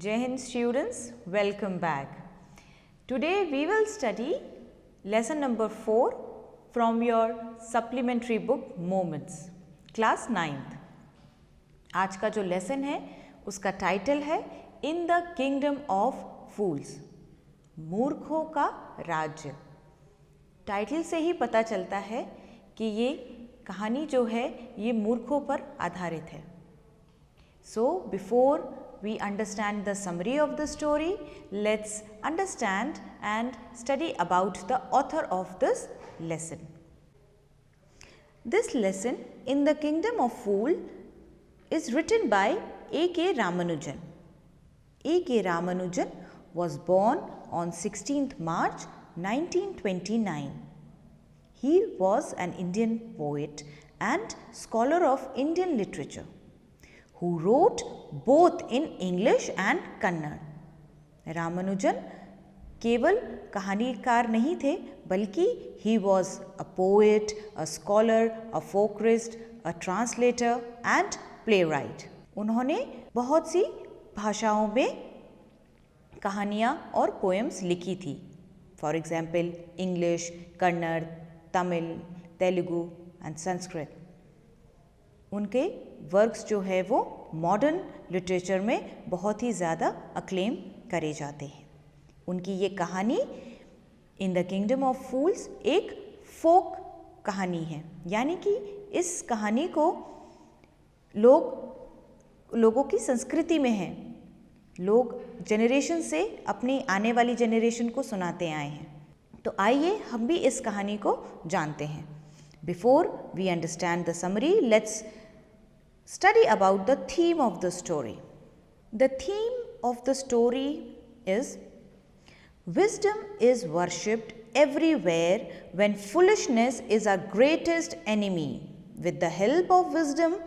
Jai Hind students, welcome back. Today we will study lesson number 4 from your supplementary book Moments, class 9th. आज का जो lesson है उसका title है इन the kingdom of फूल्स, मूर्खों का राज्य। टाइटल से ही पता चलता है कि ये कहानी जो है ये मूर्खों पर आधारित है। So before we understand the summary of the story, let's understand and study about the author of this lesson. This lesson in the Kingdom of Fool is written by A.K. Ramanujan. A.K. Ramanujan was born on 16th March 1929. He was an Indian poet and scholar of Indian literature who wrote both in English and Kannada. Ramanujan केवल कहानीकार नहीं थे बल्कि he was a poet, a scholar, a folklorist, a translator and playwright. उन्होंने बहुत सी भाषाओं में कहानियाँ और पोएम्स लिखी थी। For example English, Kannada, Tamil, Telugu and Sanskrit. उनके वर्क्स जो है वो मॉडर्न लिटरेचर में बहुत ही ज़्यादा अक्लेम करे जाते हैं। उनकी ये कहानी इन द किंगडम ऑफ फूल्स एक फोक कहानी है, यानी कि इस कहानी को लोगों की संस्कृति में है। लोग जनरेशन से अपनी आने वाली जनरेशन को सुनाते आए हैं। तो आइए हम भी इस कहानी को जानते हैं। Before we understand the summary, let's study about the theme of the story. The theme of the story is wisdom is worshipped everywhere when foolishness is our greatest enemy. With the help of wisdom,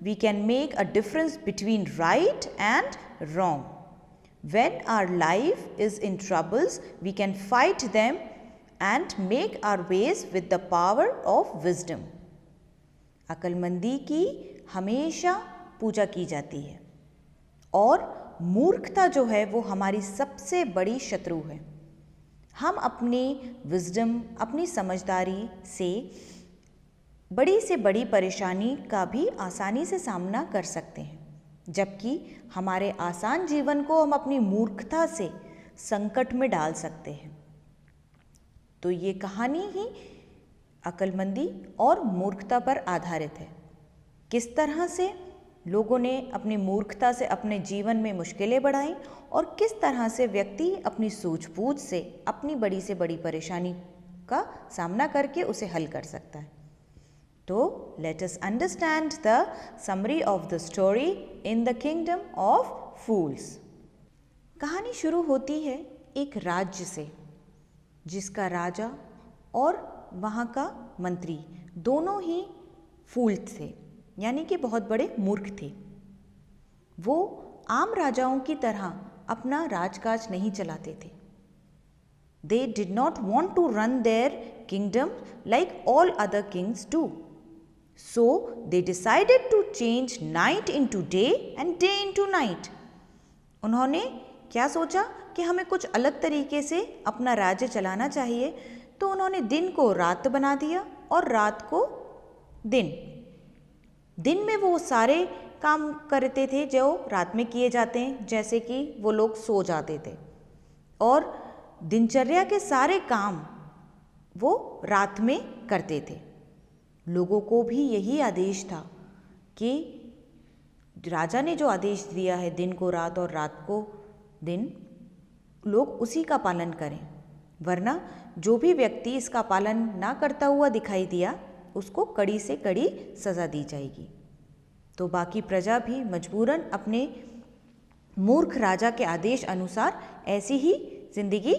we can make a difference between right and wrong. When our life is in troubles, we can fight them and make our ways with the power of wisdom. अक्लमंदी की हमेशा पूजा की जाती है और मूर्खता जो है वो हमारी सबसे बड़ी शत्रु है। हम अपनी विजडम, अपनी समझदारी से बड़ी परेशानी का भी आसानी से सामना कर सकते हैं, जबकि हमारे आसान जीवन को हम अपनी मूर्खता से संकट में डाल सकते हैं। तो ये कहानी ही अक्लमंदी और मूर्खता पर आधारित है। किस तरह से लोगों ने अपनी मूर्खता से अपने जीवन में मुश्किलें बढ़ाई और किस तरह से व्यक्ति अपनी सूझबूझ से अपनी बड़ी से बड़ी परेशानी का सामना करके उसे हल कर सकता है। तो let us understand the summary of the story in the kingdom of fools. कहानी शुरू होती है एक राज्य से जिसका राजा और वहाँ का मंत्री दोनों ही फूल थे, यानी कि बहुत बड़े मूर्ख थे। वो आम राजाओं की तरह अपना राजकाज नहीं चलाते थे। They did not want to run their kingdom like all other kings do. So they decided to change night into day and day into night. उन्होंने क्या सोचा कि हमें कुछ अलग तरीके से अपना राज्य चलाना चाहिए, तो उन्होंने दिन को रात बना दिया और रात को दिन। दिन में वो सारे काम करते थे जो रात में किए जाते हैं, जैसे कि वो लोग सो जाते थे, और दिनचर्या के सारे काम वो रात में करते थे। लोगों को भी यही आदेश था कि राजा ने जो आदेश दिया है दिन को रात और रात को दिन, लोग उसी का पालन करें, वरना जो भी व्यक्ति इसका पालन ना करता हुआ दिखाई दिया उसको कड़ी से कड़ी सज़ा दी जाएगी। तो बाकी प्रजा भी मजबूरन अपने मूर्ख राजा के आदेश अनुसार ऐसी ही जिंदगी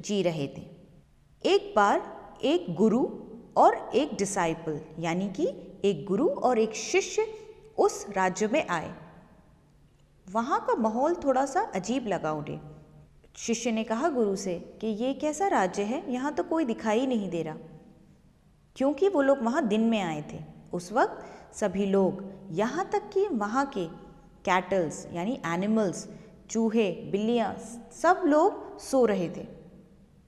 जी रहे थे। एक बार एक गुरु और एक डिसाइपल, यानी कि एक गुरु और एक शिष्य उस राज्य में आए। वहाँ का माहौल थोड़ा सा अजीब लगा उन्हें। शिष्य ने कहा गुरु से कि ये कैसा राज्य है, यहाँ तो कोई दिखाई नहीं दे रहा, क्योंकि वो लोग वहाँ दिन में आए थे। उस वक्त सभी लोग, यहाँ तक कि वहाँ के कैटल्स यानी एनिमल्स चूहे, बिल्लियाँ, सब लोग सो रहे थे।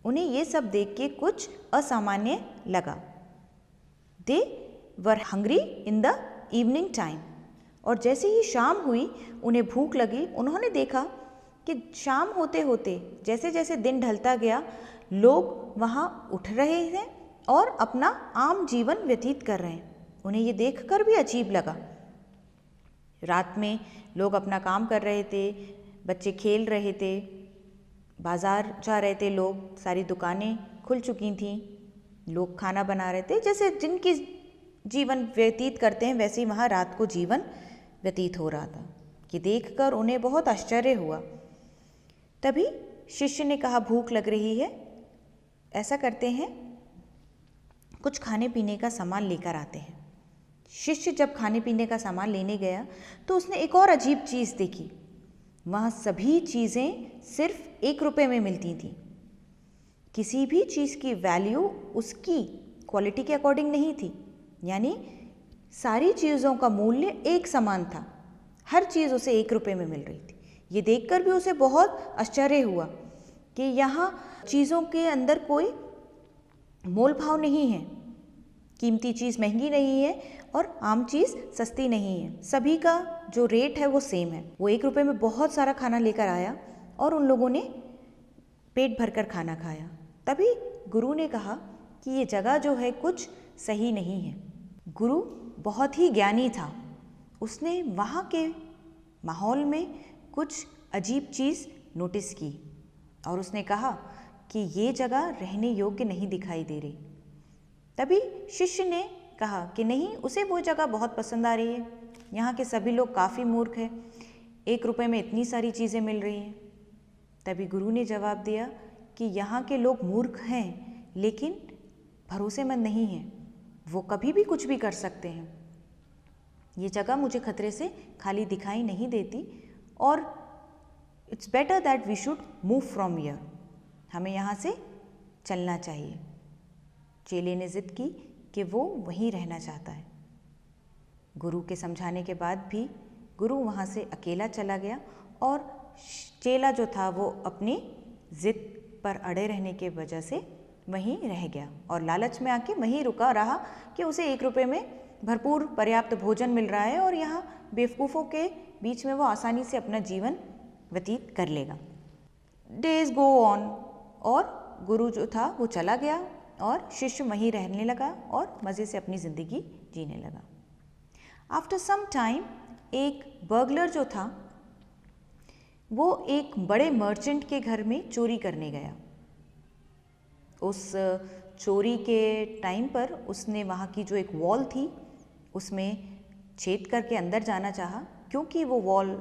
उन्हें ये सब देख के कुछ असामान्य लगा। They were hungry in the evening time. और जैसे ही शाम हुई उन्हें भूख लगी। उन्होंने देखा कि शाम होते होते जैसे जैसे दिन ढलता गया, लोग वहाँ उठ रहे थे और अपना आम जीवन व्यतीत कर रहे हैं। उन्हें ये देखकर भी अजीब लगा। रात में लोग अपना काम कर रहे थे, बच्चे खेल रहे थे, बाजार जा रहे थे लोग, सारी दुकानें खुल चुकी थीं, लोग खाना बना रहे थे। जैसे जिनकी जीवन व्यतीत करते हैं वैसे ही वहाँ रात को जीवन व्यतीत हो रहा था। कि देखकर उन्हें बहुत आश्चर्य हुआ। तभी शिष्य ने कहा, भूख लग रही है, ऐसा करते हैं कुछ खाने पीने का सामान लेकर आते हैं। शिष्य जब खाने पीने का सामान लेने गया तो उसने एक और अजीब चीज़ देखी। वहाँ सभी चीज़ें सिर्फ 1 रुपये में मिलती थीं। किसी भी चीज़ की वैल्यू उसकी क्वालिटी के अकॉर्डिंग नहीं थी, यानी सारी चीज़ों का मूल्य एक समान था। हर चीज़ उसे 1 रुपये में मिल रही थी। ये देखकर भी उसे बहुत आश्चर्य हुआ कि यहाँ चीज़ों के अंदर कोई मोल भाव नहीं है। कीमती चीज़ महंगी नहीं है और आम चीज़ सस्ती नहीं है। सभी का जो रेट है वो सेम है। वो 1 रुपये में बहुत सारा खाना लेकर आया और उन लोगों ने पेट भरकर खाना खाया। तभी गुरु ने कहा कि ये जगह जो है कुछ सही नहीं है। गुरु बहुत ही ज्ञानी था। उसने वहाँ के माहौल में कुछ अजीब चीज़ नोटिस की और उसने कहा कि ये जगह रहने योग्य नहीं दिखाई दे रही। तभी शिष्य ने कहा कि नहीं, उसे वो जगह बहुत पसंद आ रही है। यहाँ के सभी लोग काफ़ी मूर्ख हैं, 1 रुपये में इतनी सारी चीज़ें मिल रही हैं। तभी गुरु ने जवाब दिया कि यहाँ के लोग मूर्ख हैं लेकिन भरोसेमंद नहीं हैं, वो कभी भी कुछ भी कर सकते हैं। ये जगह मुझे खतरे से खाली दिखाई नहीं देती और it's better that we should move from here. हमें यहाँ से चलना चाहिए। चेले ने जिद की कि वो वहीं रहना चाहता है। गुरु के समझाने के बाद भी गुरु वहाँ से अकेला चला गया और चेला जो था वो अपनी जिद पर अड़े रहने के वजह से वहीं रह गया और लालच में आके वहीं रुका रहा कि उसे 1 रुपये में भरपूर पर्याप्त भोजन मिल रहा है और यहाँ बेवकूफ़ों के बीच में वो आसानी से अपना जीवन व्यतीत कर लेगा। डेज गो ऑन और गुरु जो था वो चला गया और शिष्य वहीं रहने लगा और मज़े से अपनी ज़िंदगी जीने लगा। आफ्टर सम टाइम एक बर्गलर जो था वो एक बड़े मर्चेंट के घर में चोरी करने गया। उस चोरी के टाइम पर उसने वहाँ की जो एक वॉल थी उसमें छेद करके अंदर जाना चाहा, क्योंकि वो वॉल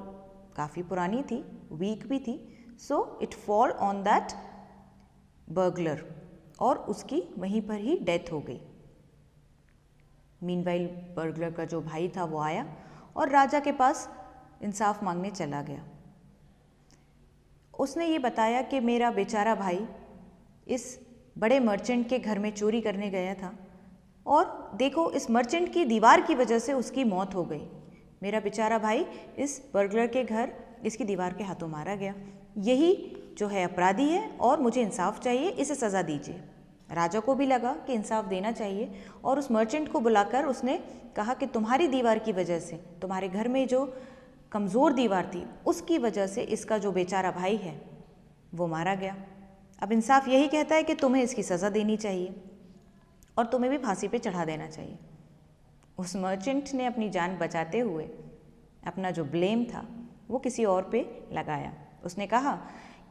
काफ़ी पुरानी थी, वीक भी थी। So it fall on that burglar और उसकी वहीं पर ही डेथ हो गई। मीनवाइल बर्गलर का जो भाई था वो आया और राजा के पास इंसाफ मांगने चला गया। उसने ये बताया कि मेरा बेचारा भाई इस बड़े मर्चेंट के घर में चोरी करने गया था और देखो इस मर्चेंट की दीवार की वजह से उसकी मौत हो गई। मेरा बेचारा भाई इस बर्गलर के घर इसकी दीवार के हाथों मारा गया। यही जो है अपराधी है और मुझे इंसाफ चाहिए, इसे सज़ा दीजिए। राजा को भी लगा कि इंसाफ देना चाहिए और उस मर्चेंट को बुलाकर उसने कहा कि तुम्हारी दीवार की वजह से, तुम्हारे घर में जो कमज़ोर दीवार थी उसकी वजह से इसका जो बेचारा भाई है वो मारा गया। अब इंसाफ यही कहता है कि तुम्हें इसकी सज़ा देनी चाहिए और तुम्हें भी फांसी पे चढ़ा देना चाहिए। उस मर्चेंट ने अपनी जान बचाते हुए अपना जो ब्लेम था वो किसी और पे लगाया। उसने कहा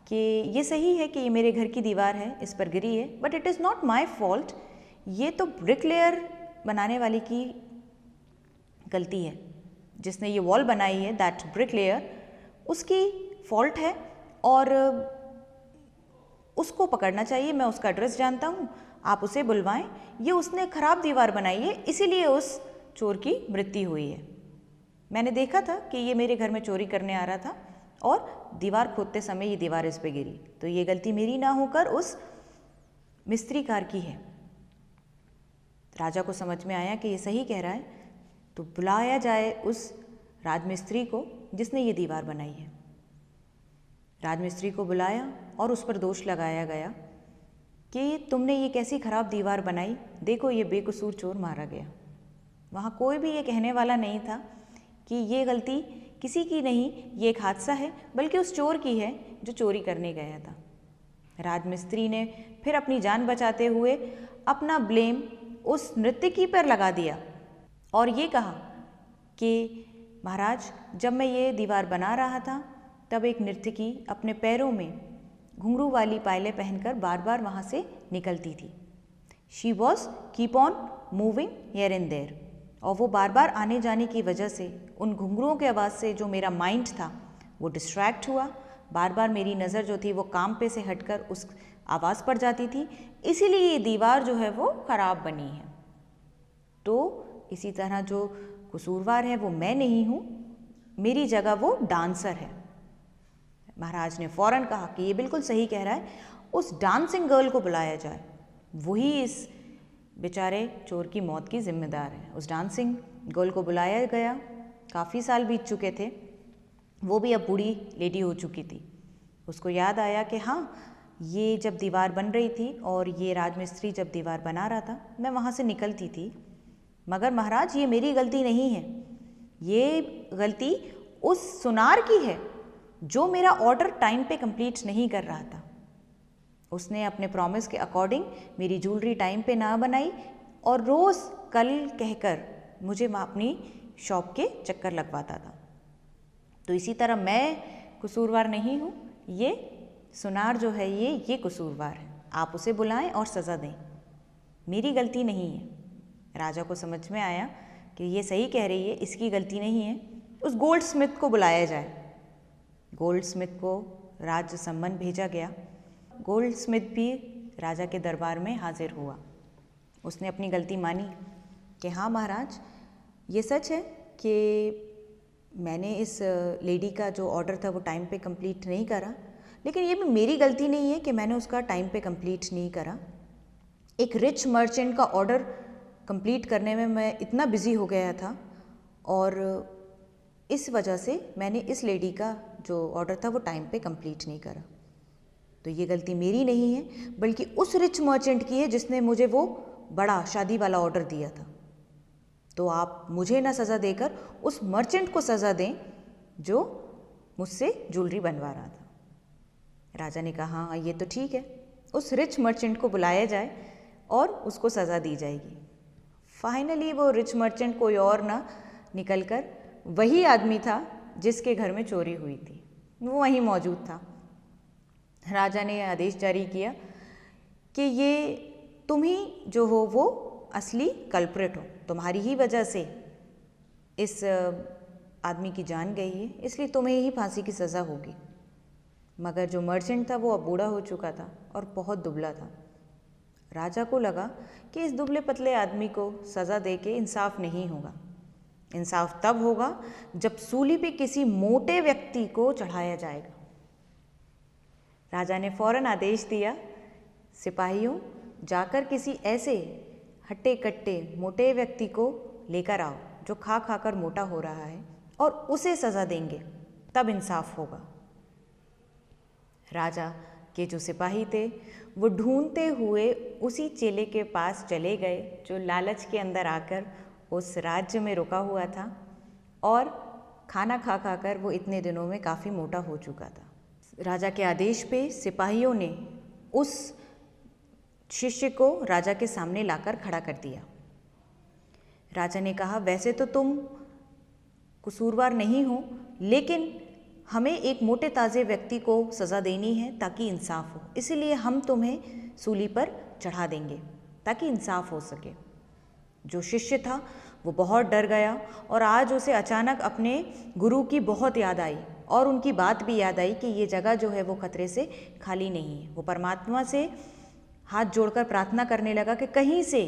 कि ये सही है कि ये मेरे घर की दीवार है, इस पर गिरी है, but it is not my fault. ये तो ब्रिकलेयर बनाने वाले की गलती है, जिसने ये वॉल बनाई है, दैट ब्रिकलेयर, उसकी फॉल्ट है और उसको पकड़ना चाहिए। मैं उसका एड्रेस जानता हूँ, आप उसे बुलवाएं। ये उसने ख़राब दीवार बनाई है, इसीलिए उस चोर की मृत्यु हुई है। मैंने देखा था कि ये मेरे घर में चोरी करने आ रहा था और दीवार खोदते समय ये दीवार इस पे गिरी, तो ये गलती मेरी ना होकर उस मिस्त्रीकार की है। राजा को समझ में आया कि ये सही कह रहा है, तो बुलाया जाए उस राजमिस्त्री को जिसने ये दीवार बनाई है। राजमिस्त्री को बुलाया और उस पर दोष लगाया गया कि तुमने ये कैसी खराब दीवार बनाई, देखो ये बेकसूर चोर मारा गया। वहाँ कोई भी ये कहने वाला नहीं था कि ये गलती किसी की नहीं, ये एक हादसा है, बल्कि उस चोर की है जो चोरी करने गया था। राजमिस्त्री ने फिर अपनी जान बचाते हुए अपना ब्लेम उस नर्तकी पर लगा दिया और ये कहा कि महाराज, जब मैं ये दीवार बना रहा था तब एक नर्तकी अपने पैरों में घुंघरू वाली पायलें पहनकर बार बार वहाँ से निकलती थी। She was keep on moving here and there, और वो बार बार आने जाने की वजह से उन घुंघरुओं के आवाज़ से जो मेरा माइंड था वो डिस्ट्रैक्ट हुआ। बार बार मेरी नज़र जो थी वो काम पे से हटकर उस आवाज़ पर जाती थी, इसीलिए ये दीवार जो है वो ख़राब बनी है। तो इसी तरह जो कसूरवार है वो मैं नहीं हूँ, मेरी जगह वो डांसर है। महाराज ने फौरन कहा कि ये बिल्कुल सही कह रहा है, उस डांसिंग गर्ल को बुलाया जाए, वही इस बेचारे चोर की मौत की जिम्मेदार है। उस डांसिंग गर्ल को बुलाया गया। काफ़ी साल बीत चुके थे, वो भी अब बूढ़ी लेडी हो चुकी थी। उसको याद आया कि हाँ, ये जब दीवार बन रही थी और ये राजमिस्त्री जब दीवार बना रहा था, मैं वहाँ से निकलती थी, मगर महाराज ये मेरी गलती नहीं है, ये गलती उस सुनार की है जो मेरा ऑर्डर टाइम पे कंप्लीट नहीं कर रहा था। उसने अपने प्रॉमिस के अकॉर्डिंग मेरी ज्वेलरी टाइम पे ना बनाई और रोज़ कल कहकर मुझे अपनी शॉप के चक्कर लगवाता था। तो इसी तरह मैं कसूरवार नहीं हूँ, ये सुनार जो है ये कसूरवार है। आप उसे बुलाएं और सज़ा दें, मेरी गलती नहीं है। राजा को समझ में आया कि ये सही कह रही है, इसकी गलती नहीं है। उस गोल्ड स्मिथ को बुलाया जाए। गोल्ड स्मिथ को राज सम्मन भेजा गया। गोल्ड स्मिथ भी राजा के दरबार में हाजिर हुआ। उसने अपनी गलती मानी कि हाँ महाराज, ये सच है कि मैंने इस लेडी का जो ऑर्डर था वो टाइम पे कंप्लीट नहीं करा, लेकिन ये भी मेरी गलती नहीं है कि मैंने उसका टाइम पे कंप्लीट नहीं करा। एक रिच मर्चेंट का ऑर्डर कंप्लीट करने में मैं इतना बिजी हो गया था और इस वजह से मैंने इस लेडी का जो ऑर्डर था वो टाइम पे कंप्लीट नहीं करा। तो ये गलती मेरी नहीं है, बल्कि उस रिच मर्चेंट की है जिसने मुझे वो बड़ा शादी वाला ऑर्डर दिया था। तो आप मुझे ना सज़ा देकर उस मर्चेंट को सज़ा दें जो मुझसे ज्वेलरी बनवा रहा था। राजा ने कहा हाँ ये तो ठीक है, उस रिच मर्चेंट को बुलाया जाए और उसको सज़ा दी जाएगी। फाइनली वो रिच मर्चेंट कोई और ना निकलकर वही आदमी था जिसके घर में चोरी हुई थी, वो वहीं मौजूद था। राजा ने आदेश जारी किया कि ये तुम ही जो हो वो असली कल्प्रिट हो, तुम्हारी ही वजह से इस आदमी की जान गई है, इसलिए तुम्हें ही फांसी की सज़ा होगी। मगर जो मर्चेंट था वो अब बूढ़ा हो चुका था और बहुत दुबला था। राजा को लगा कि इस दुबले पतले आदमी को सज़ा दे के इंसाफ नहीं होगा। इंसाफ तब होगा जब सूली पे किसी मोटे व्यक्ति को चढ़ाया जाएगा। राजा ने फौरन आदेश दिया, सिपाहियों जाकर किसी ऐसे हट्टे कट्टे मोटे व्यक्ति को लेकर आओ जो खा खा कर मोटा हो रहा है और उसे सज़ा देंगे, तब इंसाफ होगा। राजा के जो सिपाही थे वो ढूंढते हुए उसी चेले के पास चले गए जो लालच के अंदर आकर उस राज्य में रुका हुआ था और खाना खा खा कर वो इतने दिनों में काफ़ी मोटा हो चुका था। राजा के आदेश पे सिपाहियों ने उस शिष्य को राजा के सामने लाकर खड़ा कर दिया। राजा ने कहा वैसे तो तुम कसूरवार नहीं हो, लेकिन हमें एक मोटे ताज़े व्यक्ति को सज़ा देनी है ताकि इंसाफ हो, इसीलिए हम तुम्हें सूली पर चढ़ा देंगे ताकि इंसाफ हो सके। जो शिष्य था वो बहुत डर गया और आज उसे अचानक अपने गुरु की बहुत याद आई और उनकी बात भी याद आई कि ये जगह जो है वो खतरे से खाली नहीं है। वो परमात्मा से हाथ जोड़कर प्रार्थना करने लगा कि कहीं से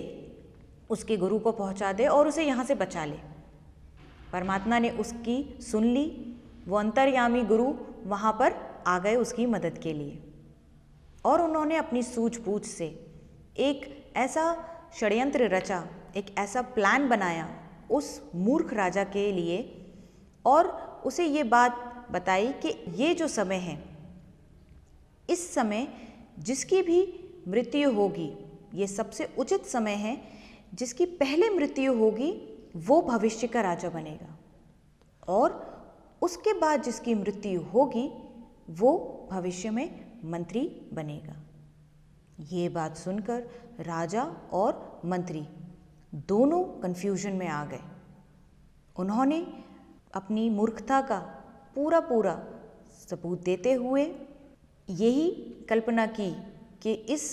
उसके गुरु को पहुंचा दे और उसे यहाँ से बचा ले। परमात्मा ने उसकी सुन ली। वो अंतर्यामी गुरु वहाँ पर आ गए उसकी मदद के लिए और उन्होंने अपनी सूझबूझ से एक ऐसा षड्यंत्र रचा, एक ऐसा प्लान बनाया उस मूर्ख राजा के लिए और उसे ये बात बताई कि ये जो समय है इस समय जिसकी भी मृत्यु होगी, ये सबसे उचित समय है, जिसकी पहले मृत्यु होगी वो भविष्य का राजा बनेगा, और उसके बाद जिसकी मृत्यु होगी वो भविष्य में मंत्री बनेगा। ये बात सुनकर राजा और मंत्री दोनों कंफ्यूजन में आ गए। उन्होंने अपनी मूर्खता का पूरा सबूत देते हुए यही कल्पना की कि इस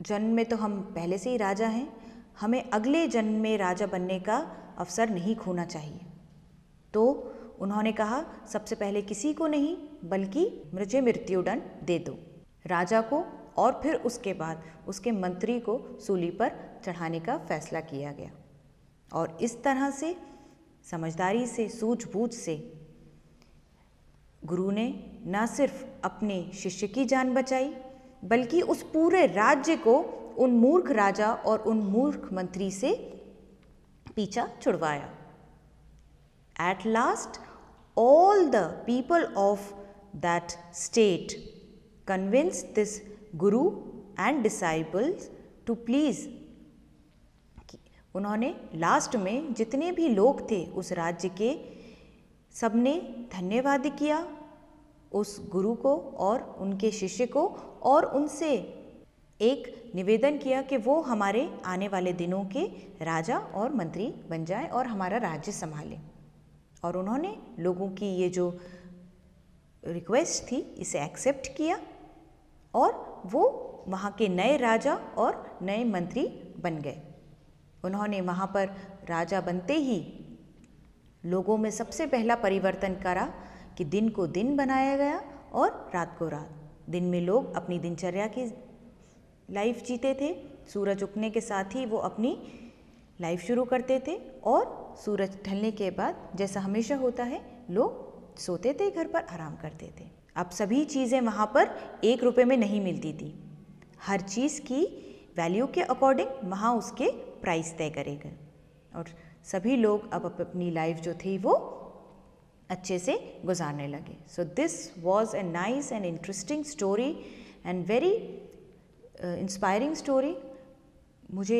जन्म में तो हम पहले से ही राजा हैं, हमें अगले जन्म में राजा बनने का अवसर नहीं खोना चाहिए। तो उन्होंने कहा, सबसे पहले किसी को नहीं बल्कि मुझे मृत्युदंड दे दो, राजा को, और फिर उसके बाद उसके मंत्री को सूली पर चढ़ाने का फैसला किया गया। और इस तरह से समझदारी से, सूझबूझ से गुरु ने न सिर्फ अपने शिष्य की जान बचाई बल्कि उस पूरे राज्य को उन मूर्ख राजा और उन मूर्ख मंत्री से पीछा छुड़वाया। At last, all the people of that state convinced this guru and disciples to please. उन्होंने लास्ट में जितने भी लोग थे उस राज्य के, सबने धन्यवाद किया उस गुरु को और उनके शिष्य को, और उनसे एक निवेदन किया कि वो हमारे आने वाले दिनों के राजा और मंत्री बन जाए और हमारा राज्य संभाले। और उन्होंने लोगों की ये जो रिक्वेस्ट थी इसे एक्सेप्ट किया, और वो वहाँ के नए राजा और नए मंत्री बन गए। उन्होंने वहाँ पर राजा बनते ही लोगों में सबसे पहला परिवर्तन करा कि दिन को दिन बनाया गया और रात को रात। दिन में लोग अपनी दिनचर्या की लाइफ जीते थे, सूरज उगने के साथ ही वो अपनी लाइफ शुरू करते थे, और सूरज ढलने के बाद जैसा हमेशा होता है लोग सोते थे, घर पर आराम करते थे। अब सभी चीज़ें वहाँ पर 1 रुपये में नहीं मिलती थी, हर चीज़ की वैल्यू के अकॉर्डिंग वहाँ उसके प्राइस तय करे गए, और सभी लोग अब अपनी लाइफ जो थी वो अच्छे से गुजारने लगे। So this was a nice and interesting story and very inspiring story. मुझे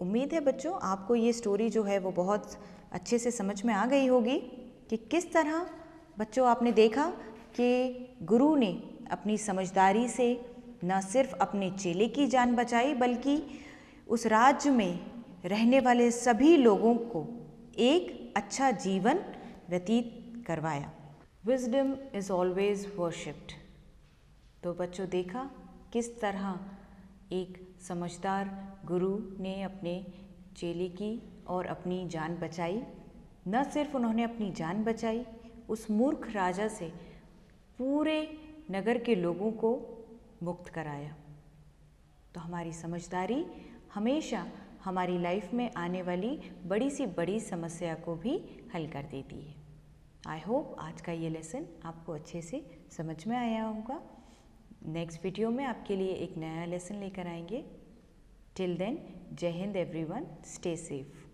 उम्मीद है बच्चों आपको ये स्टोरी जो है वो बहुत अच्छे से समझ में आ गई होगी कि किस तरह बच्चों आपने देखा कि गुरु ने अपनी समझदारी से न सिर्फ अपने चेले की जान बचाई बल्कि उस राज्य में रहने वाले सभी लोगों को एक अच्छा जीवन व्यतीत करवाया। Wisdom is always worshipped. तो बच्चों देखा किस तरह एक समझदार गुरु ने अपने चेले की और अपनी जान बचाई। न सिर्फ उन्होंने अपनी जान बचाई, उस मूर्ख राजा से पूरे नगर के लोगों को मुक्त कराया। तो हमारी समझदारी हमेशा हमारी लाइफ में आने वाली बड़ी सी बड़ी समस्या को भी हल कर देती है। आई होप आज का ये लेसन आपको अच्छे से समझ में आया होगा। नेक्स्ट वीडियो में आपके लिए एक नया लेसन लेकर आएंगे। टिल देन, जय हिंद एवरीवन, स्टे सेफ।